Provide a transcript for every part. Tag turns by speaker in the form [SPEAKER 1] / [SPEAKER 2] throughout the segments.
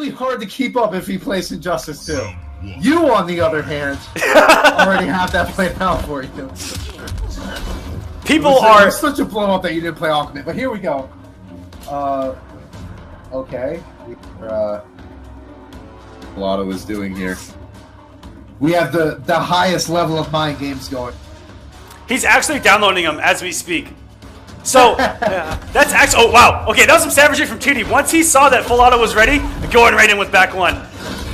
[SPEAKER 1] really hard to keep up if he plays Injustice 2. You, on the other hand, already have that played out for you.
[SPEAKER 2] People are
[SPEAKER 1] such a blow up that you didn't play Ultimate, but here we go. Okay. FullAuto is doing here. We have the highest level of mind games going.
[SPEAKER 2] He's actually downloading them as we speak. So, that's actually... Oh, wow. Okay, that was some savagery from Tweedy. Once he saw that FullAuto was ready, going right in with back one.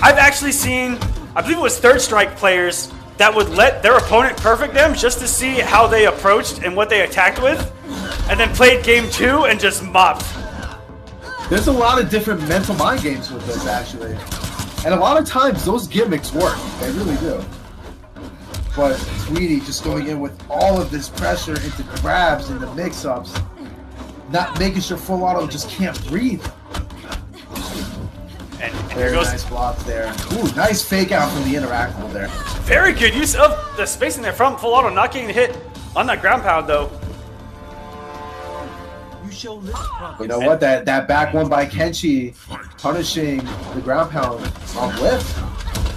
[SPEAKER 2] I've actually seen, I believe it was Third Strike players that would let their opponent perfect them just to see how they approached and what they attacked with, and then played game 2 and just mopped.
[SPEAKER 1] There's a lot of different mental mind games with this, actually. And a lot of times, those gimmicks work. They really do. But Tweedy just going in with all of this pressure into grabs and the mix-ups, not making sure FullAuto just can't breathe.
[SPEAKER 2] And
[SPEAKER 1] very nice block there. Ooh, nice fake out from the interactable there.
[SPEAKER 2] Very good use of the spacing there from FullAuto, not getting hit on that ground pound though.
[SPEAKER 1] You know what? That back one by Kenshi, punishing the ground pound on lift.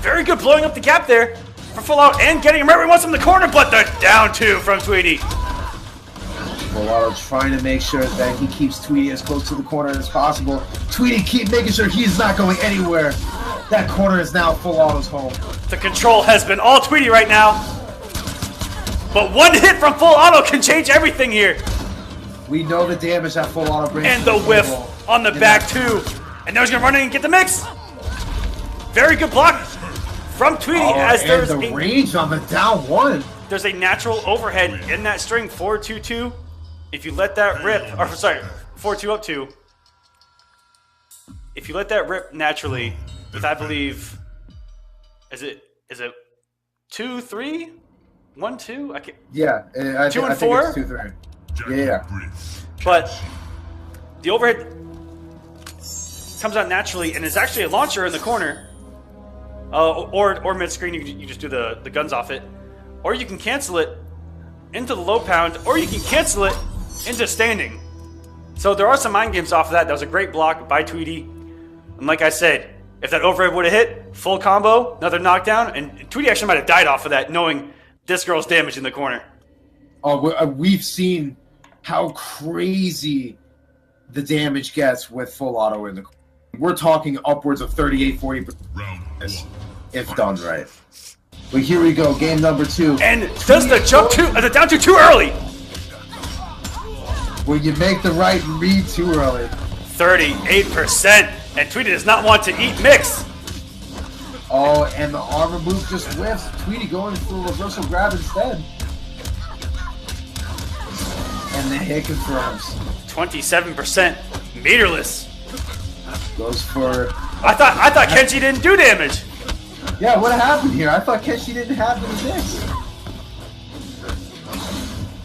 [SPEAKER 2] Very good blowing up the gap there for FullAuto and getting him right where he wants him in the corner, but the down 2 from Tweedy.
[SPEAKER 1] FullAuto trying to make sure that he keeps Tweedy as close to the corner as possible. Tweedy keep making sure he's not going anywhere. That corner is now FullAuto's home.
[SPEAKER 2] The control has been all Tweedy right now. But one hit from FullAuto can change everything here.
[SPEAKER 1] We know the damage that FullAuto brings.
[SPEAKER 2] And the whiff on the back 2. And now he's going to run in and get the mix. Very good block from Tweedy as there's
[SPEAKER 1] the range on the down 1.
[SPEAKER 2] There's a natural overhead in that string, 4-2-2. If you let that rip, or sorry, 4-2 up 2. If you let that rip naturally, with I believe, is it 2-3, 1-2? I can't.
[SPEAKER 1] Yeah, I
[SPEAKER 2] 2 and
[SPEAKER 1] think
[SPEAKER 2] 4.
[SPEAKER 1] It's 2-3. Yeah.
[SPEAKER 2] But the overhead comes out naturally and is actually a launcher in the corner, or mid screen. You just do the guns off it, or you can cancel it into the low pound, or you can cancel it into standing. So there are some mind games off of that. That was a great block by Tweedy. And like I said, if that overhead would have hit, full combo, another knockdown, and Tweedy actually might have died off of that, knowing this girl's damage in the corner.
[SPEAKER 1] Oh, we've seen how crazy the damage gets with FullAuto in the corner. We're talking upwards of 38-40% if done right. But here we go, game number 2.
[SPEAKER 2] And does the jump the down 2 too early?
[SPEAKER 1] When you make the right read too early.
[SPEAKER 2] 38%, and Tweedy does not want to eat mix.
[SPEAKER 1] Oh, and the armor move just whiffs. Tweedy going for a reversal grab instead. And the hit confirms.
[SPEAKER 2] 27%, meterless.
[SPEAKER 1] Goes for...
[SPEAKER 2] I thought Kenshi didn't do damage.
[SPEAKER 1] Yeah, what happened here? I thought Kenshi didn't have the mix.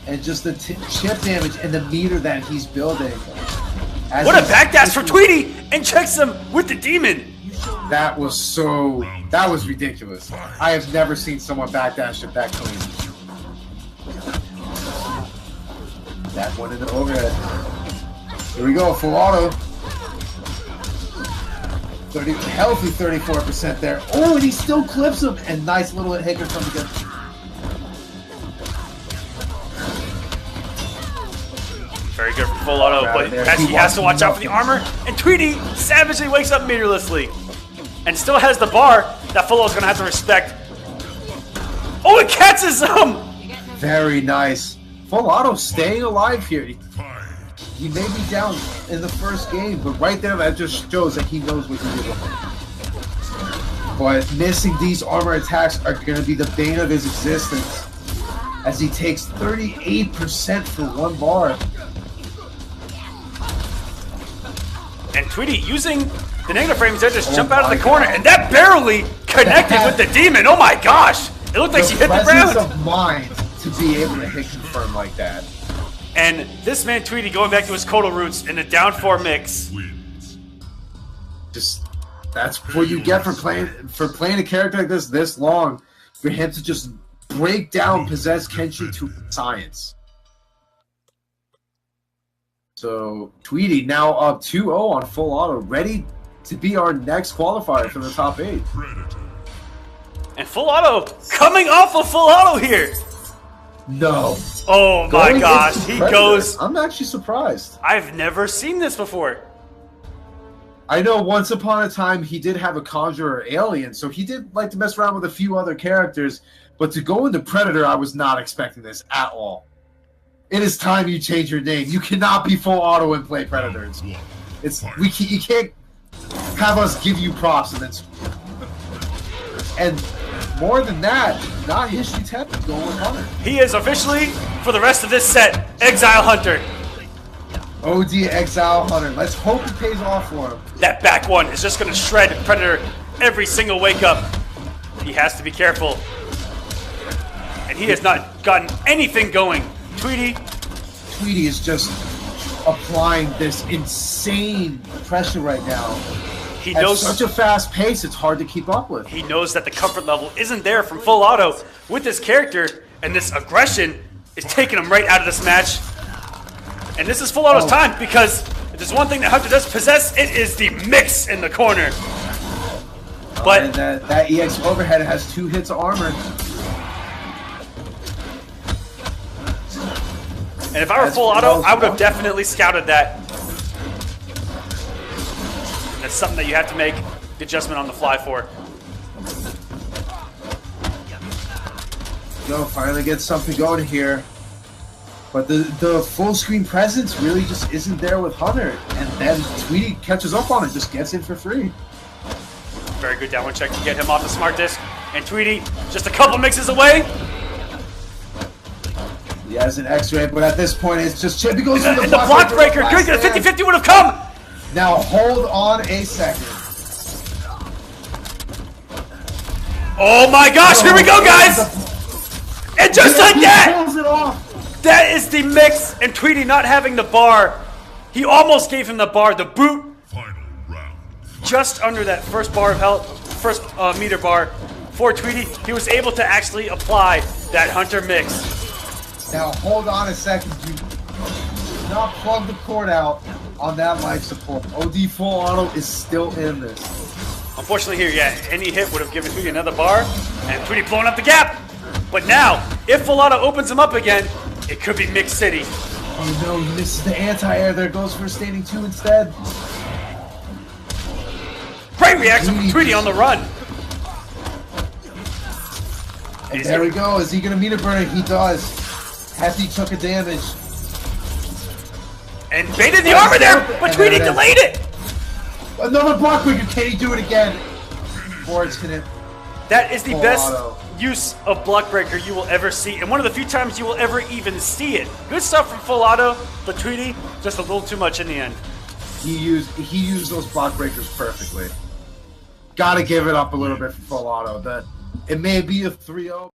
[SPEAKER 1] And just the chip damage and the meter that he's building.
[SPEAKER 2] What a backdash for Tweedy, and checks him with the demon.
[SPEAKER 1] That was ridiculous. I have never seen someone backdash it that clean. That one in the overhead. Here we go, FullAuto. Healthy 34% there. Oh, and he still clips him. And nice little hit from the gun.
[SPEAKER 2] Very good from FullAuto, but he has to watch out for the armor. And Tweedy savagely wakes up meterlessly. And still has the bar that FullAuto's going to have to respect. Oh, it catches him! Very
[SPEAKER 1] nice. FullAuto staying alive here. He may be down in the first game, but right there, that just shows that he knows what he's doing. But missing these armor attacks are going to be the bane of his existence, as he takes 38% for one bar.
[SPEAKER 2] And Tweedy using the negative frames there, just jump out of the corner, and that barely connected with the demon. Oh my gosh! It looked like she hit the ground.
[SPEAKER 1] The presence of mind to be able to hit confirm like that.
[SPEAKER 2] And this man Tweedy going back to his Kodo roots in a down 4 mix.
[SPEAKER 1] Just that's what you get for playing a character like this long. For him to just break down possess Kenshi to science. So Tweedy now up 2-0 on FullAuto, ready to be our next qualifier for the top 8.
[SPEAKER 2] And FullAuto coming off of FullAuto here.
[SPEAKER 1] No.
[SPEAKER 2] Oh my gosh, he goes.
[SPEAKER 1] I'm actually surprised.
[SPEAKER 2] I've never seen this before.
[SPEAKER 1] I know once upon a time he did have a Conjurer alien, so he did like to mess around with a few other characters, but to go into Predator, I was not expecting this at all. It is time you change your name. You cannot be FullAuto and play Predator. You can't have us give you props and more than that, not History 10 going with Hunter.
[SPEAKER 2] He is officially, for the rest of this set, Exile Hunter.
[SPEAKER 1] OD Exile Hunter. Let's hope it pays off for him.
[SPEAKER 2] That back one is just going to shred Predator every single wake up. He has to be careful. And he has not gotten anything going. Tweedy
[SPEAKER 1] is just applying this insane pressure right now.
[SPEAKER 2] He knows
[SPEAKER 1] at such a fast pace, it's hard to keep up with.
[SPEAKER 2] He knows that the comfort level isn't there from FullAuto with this character, and this aggression is taking him right out of this match. And this is FullAuto's time, because if there's one thing that Hunter does possess, it is the mix in the corner. But
[SPEAKER 1] and that EX overhead has 2 hits of armor.
[SPEAKER 2] And if I were FullAuto, I would have definitely scouted that. That's something that you have to make the adjustment on the fly for.
[SPEAKER 1] Yo, finally get something going here. But the full screen presence really just isn't there with Hunter. And then Tweedy catches up on it, just gets in for free.
[SPEAKER 2] Very good downward check to get him off the smart disc. And Tweedy just a couple mixes away.
[SPEAKER 1] He has an X-ray, but at this point it's just Chip. He goes for
[SPEAKER 2] the block breaker. Good, 50-50 would have come.
[SPEAKER 1] Now hold on a second.
[SPEAKER 2] Oh my gosh, here we go, guys! And just like that,
[SPEAKER 1] pulls it off.
[SPEAKER 2] That is the mix, and Tweedy not having the bar. He almost gave him the bar, the boot.
[SPEAKER 3] Final round.
[SPEAKER 2] Just under that first bar of health, first meter bar for Tweedy. He was able to actually apply that Hunter mix.
[SPEAKER 1] Now hold on a second. Do not plug the cord out on that life support. OD FullAuto is still in this.
[SPEAKER 2] Unfortunately here, yeah, any hit would have given Tweedy another bar, and Tweedy blowing up the gap. But now, if FullAuto opens him up again, it could be Mix City.
[SPEAKER 1] Oh no, he misses the anti-air there, goes for a standing 2 instead.
[SPEAKER 2] Great reaction from Tweedy on the run.
[SPEAKER 1] And there we go, is he gonna meet a burner? He does. Hefty took a damage.
[SPEAKER 2] And baited the armor there, but Tweedy delayed it.
[SPEAKER 1] Another block breaker, can he do it again? Boards can it.
[SPEAKER 2] That is the best
[SPEAKER 1] FullAuto.
[SPEAKER 2] use of block breaker you will ever see, and one of the few times you will ever even see it. Good stuff from FullAuto, but Tweedy just a little too much in the end.
[SPEAKER 1] He used those block breakers perfectly. Gotta give it up a little bit for FullAuto. That it may be a 3-0.